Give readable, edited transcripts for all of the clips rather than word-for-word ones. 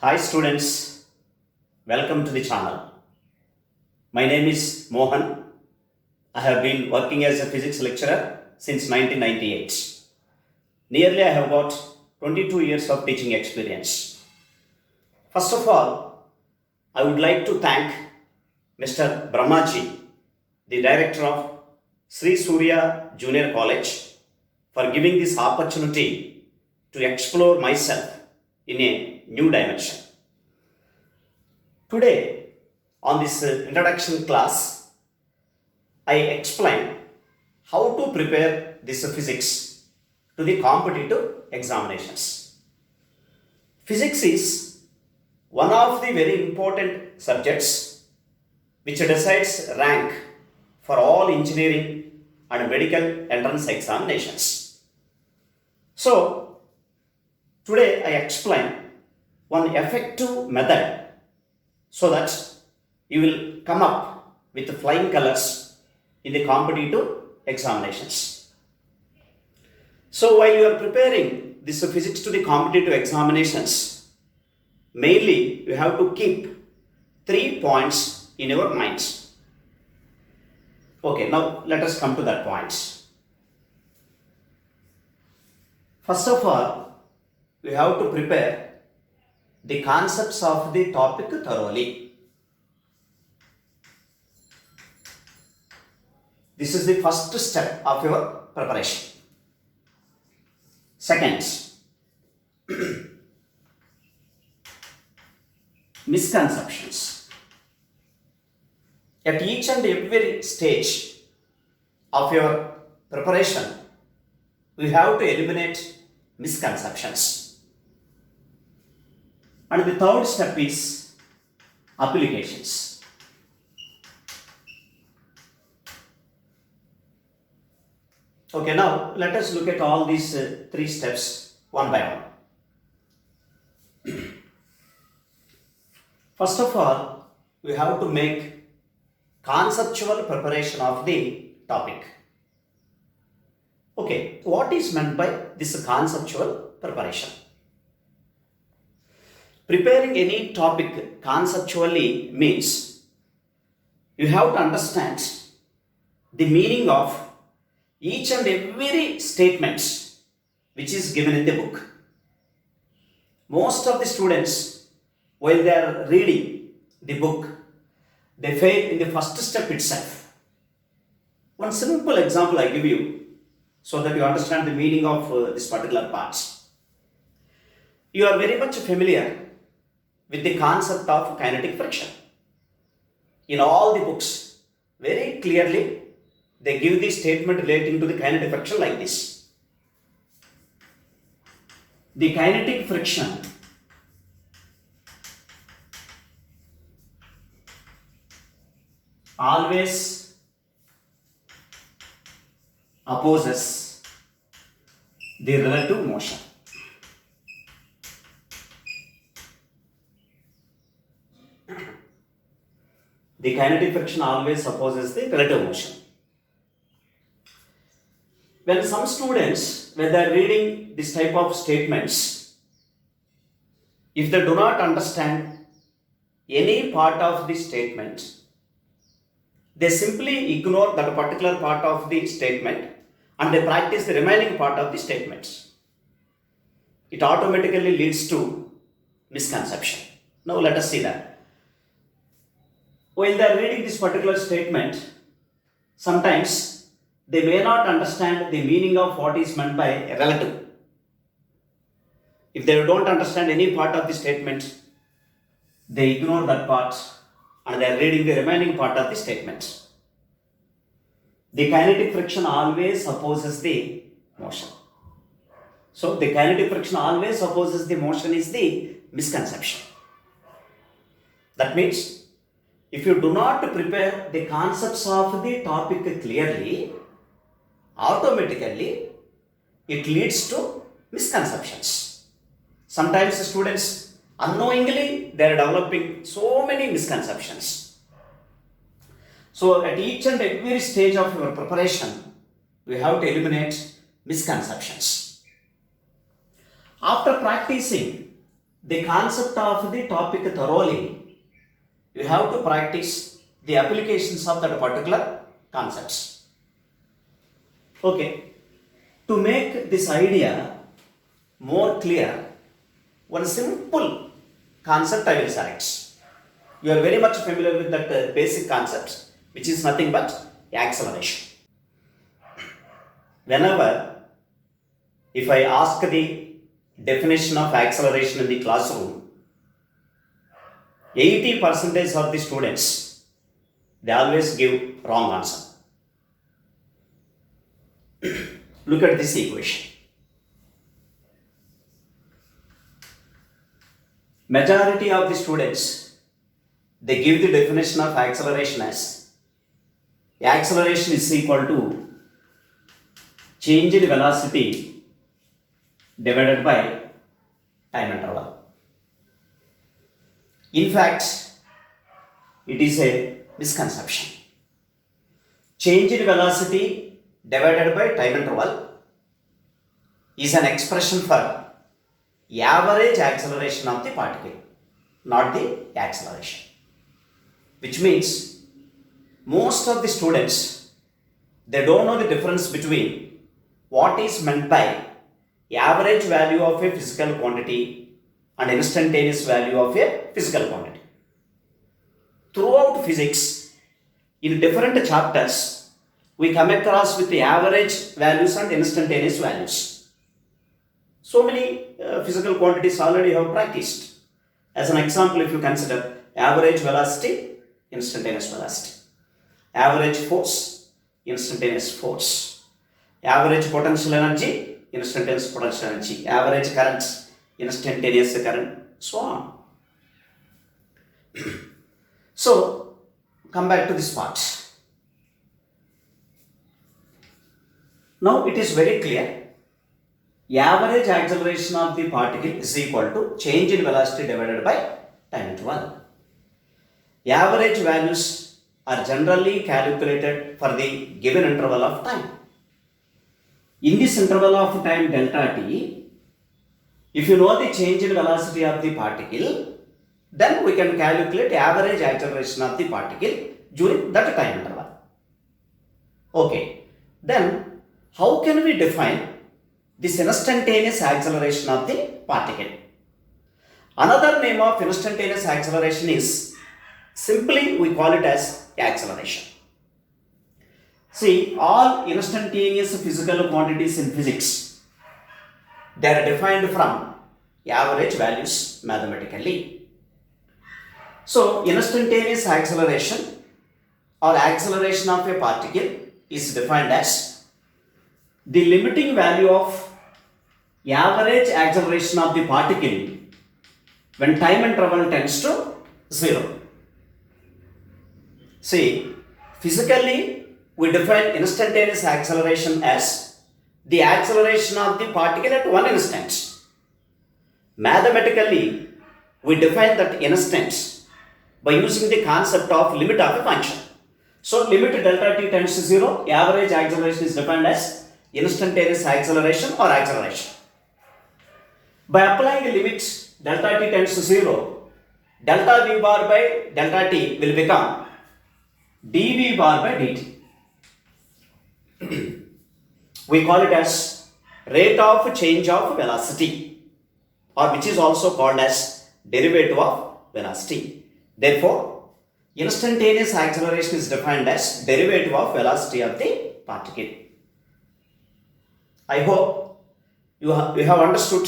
Hi students, welcome to the channel. My name is Mohan. I have been working as a physics lecturer since 1998. Nearly I have got 22 years of teaching experience. First of all, I would like to thank Mr. Brahmaji, the director of Sri Surya Junior College, for giving this opportunity to explore myself in a new dimension. Today, on this introduction class, I explain how to prepare this physics to the competitive examinations. Physics is one of the very important subjects which decides rank for all engineering and medical entrance examinations. So, today I explain one effective method so that you will come up with flying colors in the competitive examinations. So while you are preparing this physics to the competitive examinations, mainly you have to keep 3 points in your minds. Okay, now let us come to that point. First of all, we have to prepare the concepts of the topic thoroughly. This is the first step of your preparation. Second, misconceptions. At each and every stage of your preparation, we have to eliminate misconceptions. And the third step is applications. Okay, now let us look at all these 3 steps one by one. First of all, we have to make conceptual preparation of the topic. Okay, what is meant by this conceptual preparation? Preparing any topic conceptually means you have to understand the meaning of each and every statement which is given in the book. Most of the students, while they are reading the book, they fail in the first step itself. One simple example I give you so that you understand the meaning of this particular part. You are very much familiar with the concept of kinetic friction. In all the books, very clearly, they give the statement relating to the kinetic friction like this. The kinetic friction always opposes the relative motion. The kinetic friction always opposes the relative motion. When some students, when they are reading this type of statements, if they do not understand any part of the statement, they simply ignore that particular part of the statement and they practice the remaining part of the statements. It automatically leads to misconception. Now let us see that. While they are reading this particular statement, sometimes they may not understand the meaning of what is meant by relative. If they don't understand any part of the statement, they ignore that part and they are reading the remaining part of the statement. The kinetic friction always opposes the motion. So the kinetic friction always opposes the motion is the misconception. That means if you do not prepare the concepts of the topic clearly, automatically it leads to misconceptions. Sometimes students unknowingly they are developing so many misconceptions. So at each and every stage of your preparation, we have to eliminate misconceptions. After practicing the concept of the topic thoroughly, you have to practice the applications of that particular concepts. Okay, to make this idea more clear, one simple concept I will select. You are very much familiar with that basic concept, which is nothing but acceleration. Whenever, if I ask the definition of acceleration in the classroom, 80% of the students, they always give wrong answer. Look at this equation. Majority of the students, they give the definition of acceleration as acceleration is equal to change in velocity divided by time interval. In fact, it is a misconception. Change in velocity divided by time interval is an expression for average acceleration of the particle, not the acceleration. Which means most of the students, they don't know the difference between what is meant by average value of a physical quantity and instantaneous value of a physical quantity. Throughout physics, in different chapters, we come across with the average values and instantaneous values. So many physical quantities already have practiced. As an example, if you consider average velocity, instantaneous velocity, average force, instantaneous force, average potential energy, instantaneous potential energy, average current, instantaneous current, so on. So, come back to this part. Now it is very clear. Average acceleration of the particle is equal to change in velocity divided by time interval. Average values are generally calculated for the given interval of time. In this interval of time delta t, if you know the change in velocity of the particle, then we can calculate average acceleration of the particle during that time interval. Okay, then how can we define this instantaneous acceleration of the particle? Another name of instantaneous acceleration is, simply we call it as acceleration. See, all instantaneous physical quantities in physics, they are defined from average values mathematically. So, instantaneous acceleration or acceleration of a particle is defined as the limiting value of average acceleration of the particle when time interval tends to 0. See, physically we define instantaneous acceleration as the acceleration of the particle at one instant. Mathematically, we define that instant by using the concept of limit of a function. So, limit delta t tends to 0, average acceleration is defined as instantaneous acceleration or acceleration. By applying the limit delta t tends to 0, delta v bar by delta t will become dv bar by dt. We call it as rate of change of velocity, or which is also called as derivative of velocity. Therefore, instantaneous acceleration is defined as derivative of velocity of the particle. I hope you have understood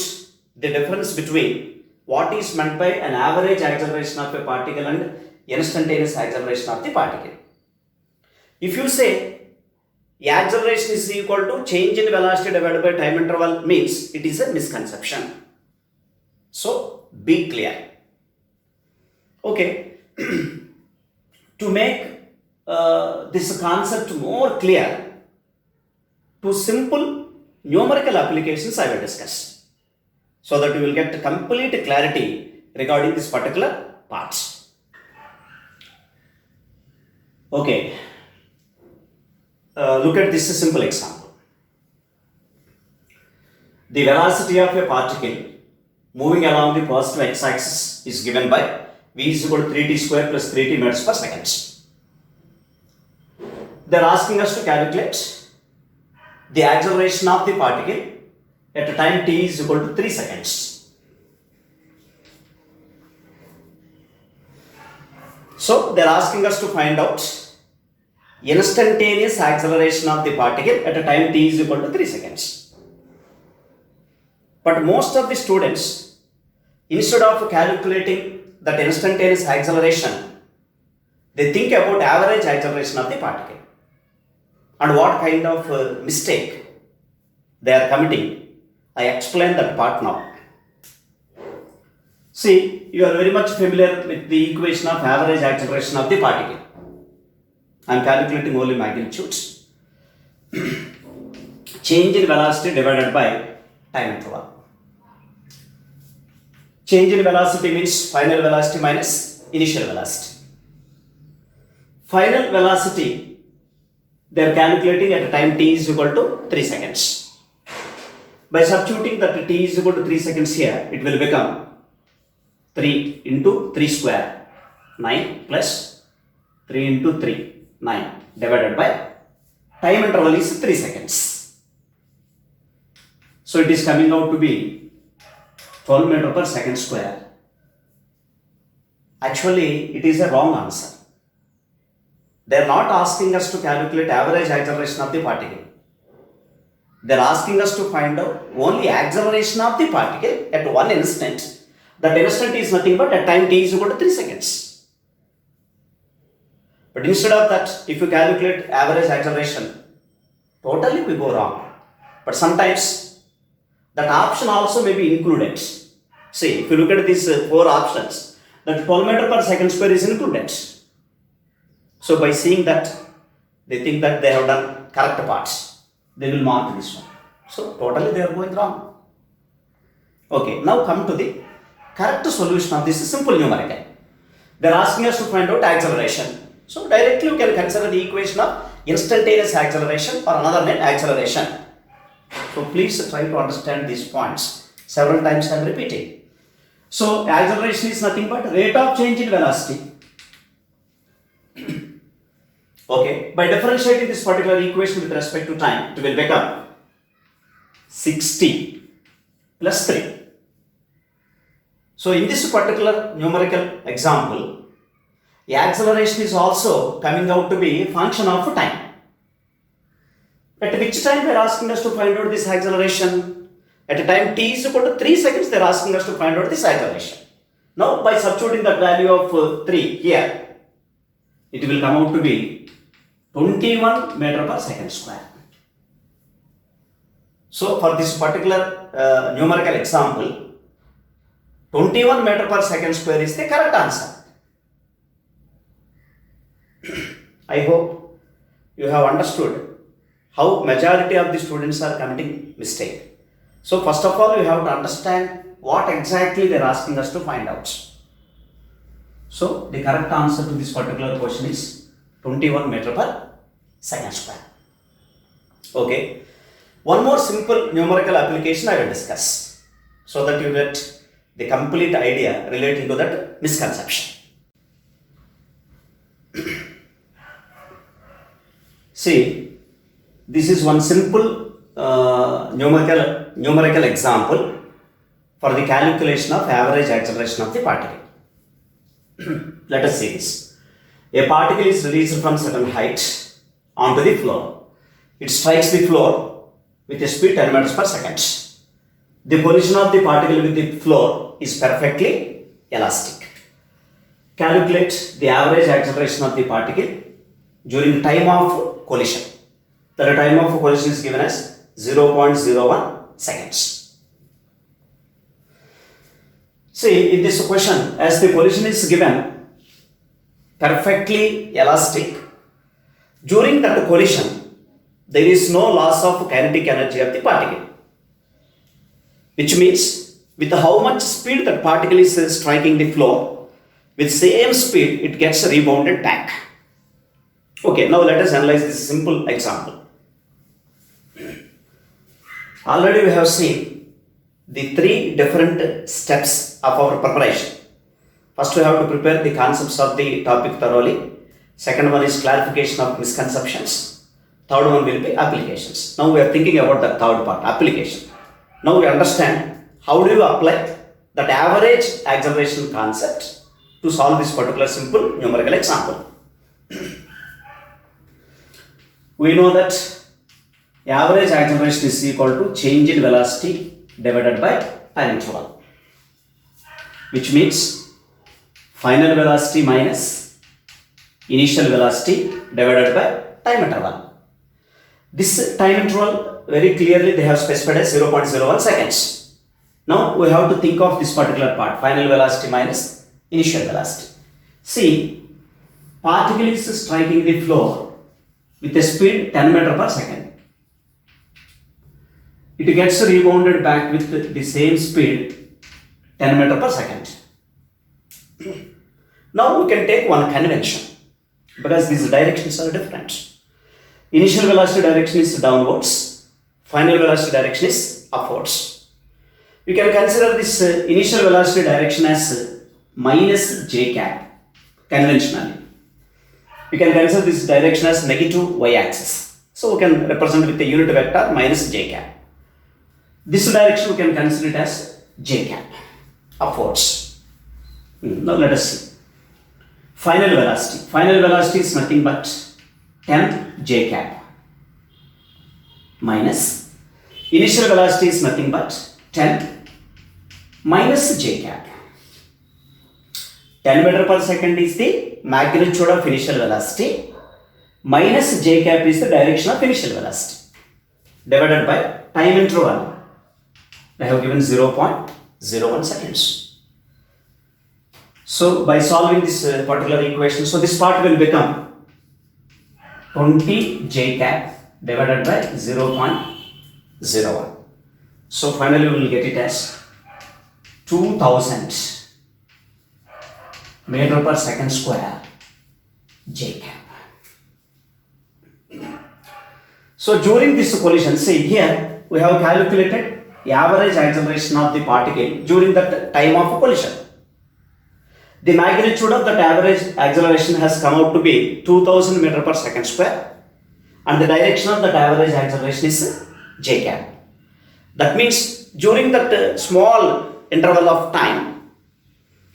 the difference between what is meant by an average acceleration of a particle and instantaneous acceleration of the particle. If you say acceleration is equal to change in velocity divided by time interval, means it is a misconception. So, be clear. Okay, to make this concept more clear, two simple numerical applications I will discuss, so that you will get complete clarity regarding this particular part. Okay, look at this simple example. The velocity of a particle moving along the positive x-axis is given by v is equal to 3t square plus 3t meters per second. They are asking us to calculate the acceleration of the particle at a time t is equal to 3 seconds. So they are asking us to find out instantaneous acceleration of the particle at a time t is equal to 3 seconds. But most of the students, instead of calculating that instantaneous acceleration, they think about average acceleration of the particle. And what kind of mistake they are committing, I explain that part now. See, you are very much familiar with the equation of average acceleration of the particle. I am calculating only magnitudes. Change in velocity divided by time interval. Change in velocity means final velocity minus initial velocity. Final velocity, they are calculating at a time t is equal to 3 seconds. By substituting that t is equal to 3 seconds here, it will become 3 into 3 square, 9 plus 3 into 3, 9 divided by time interval is 3 seconds. So it is coming out to be 12 meter per second square. Actually, it is a wrong answer. They are not asking us to calculate average acceleration of the particle. They are asking us to find out only acceleration of the particle at one instant. That instant is nothing but at time t is equal to 3 seconds. But instead of that, if you calculate average acceleration, totally we go wrong. But sometimes that option also may be included. See, if you look at these 4 options, that 12 meter per second square is included. So by seeing that, they think that they have done correct parts. They will mark this one. So totally they are going wrong. Okay, now come to the correct solution of this simple numerical. They are asking us to find out acceleration. So directly you can consider the equation of instantaneous acceleration or another name acceleration. So please try to understand these points. Several times I am repeating. So acceleration is nothing but rate of change in velocity. Okay, by differentiating this particular equation with respect to time, it will become 60 plus 3. So in this particular numerical example, the acceleration is also coming out to be a function of time. At which time they are asking us to find out this acceleration? At a time t is equal to 3 seconds, they are asking us to find out this acceleration. Now by substituting that value of 3 here, it will come out to be 21 meter per second square. So for this particular numerical example, 21 meter per second square is the correct answer. I hope you have understood how majority of the students are committing mistake. So first of all, you have to understand what exactly they are asking us to find out. So the correct answer to this particular question is 21 meter per second square. Okay. One more simple numerical application I will discuss so that you get the complete idea relating to that misconception. See, this is one simple numerical example for the calculation of average acceleration of the particle. Let us see this. A particle is released from certain height onto the floor. It strikes the floor with a speed 10 meters per second. The position of the particle with the floor is perfectly elastic. Calculate the average acceleration of the particle during time of collision. The time of collision is given as 0.01 seconds. See, in this question, as the collision is given perfectly elastic, during that collision, there is no loss of kinetic energy of the particle. Which means, with how much speed that particle is striking the floor, with same speed, it gets rebounded back. Okay, now let us analyze this simple example. Already we have seen the three different steps of our preparation. First, we have to prepare the concepts of the topic thoroughly. Second one is clarification of misconceptions. Third one will be applications. Now we are thinking about the third part, application. Now we understand how do you apply that average acceleration concept to solve this particular simple numerical example. We know that average acceleration is equal to change in velocity divided by time interval, which means final velocity minus initial velocity divided by time interval. This time interval very clearly they have specified as 0.01 seconds. Now we have to think of this particular part, final velocity minus initial velocity. See, particle is striking the floor with a speed 10 meter per second. It gets rebounded back with the same speed 10 meter per second. Now we can take one convention because these directions are different. Initial velocity direction is downwards, final velocity direction is upwards. We can consider this initial velocity direction as minus j cap conventionally. We can consider this direction as negative y-axis. So we can represent with the unit vector minus j cap. This direction we can consider it as j cap, upwards. Now let us see. Final velocity. Final velocity is nothing but 10 j cap minus initial velocity is nothing but 10 minus j cap. 10 meter per second is the magnitude of initial velocity minus j cap is the direction of initial velocity divided by time interval. I have given 0.01 seconds. So by solving this particular equation, so this part will become 20 j cap divided by 0.01. So finally we will get it as 2000 meter per second square j cap. So during this collision, see here we have calculated the average acceleration of the particle during that time of collision. The magnitude of that average acceleration has come out to be 2000 meter per second square and the direction of that average acceleration is j cap. That means during that small interval of time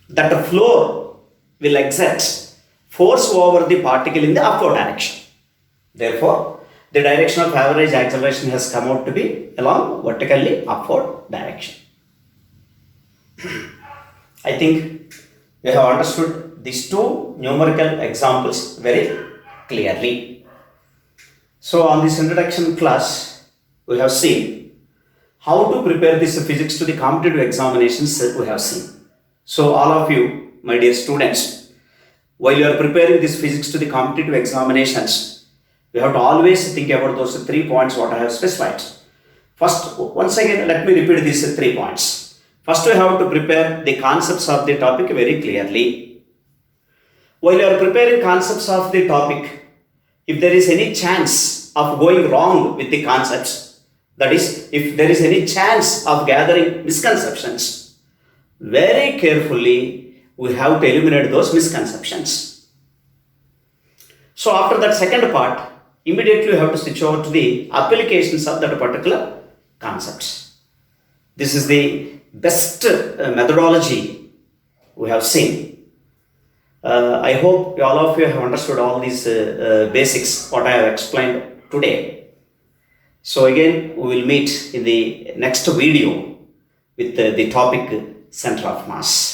that the floor will exert force over the particle in the upward direction. Therefore, the direction of average acceleration has come out to be along vertically upward direction. I think we have understood these two numerical examples very clearly. So on this introduction class, we have seen how to prepare this physics to the competitive examinations we have seen. So all of you, my dear students, while you are preparing this physics to the competitive examinations, we have to always think about those 3 points what I have specified. First, once again, let me repeat these 3 points. First, we have to prepare the concepts of the topic very clearly. While you are preparing concepts of the topic, if there is any chance of going wrong with the concepts, that is, if there is any chance of gathering misconceptions, very carefully we have to eliminate those misconceptions. So after that second part, immediately you have to switch over to the applications of that particular concepts. This is the best methodology we have seen. I hope all of you have understood all these basics what I have explained today. So again we will meet in the next video with the topic center of mass.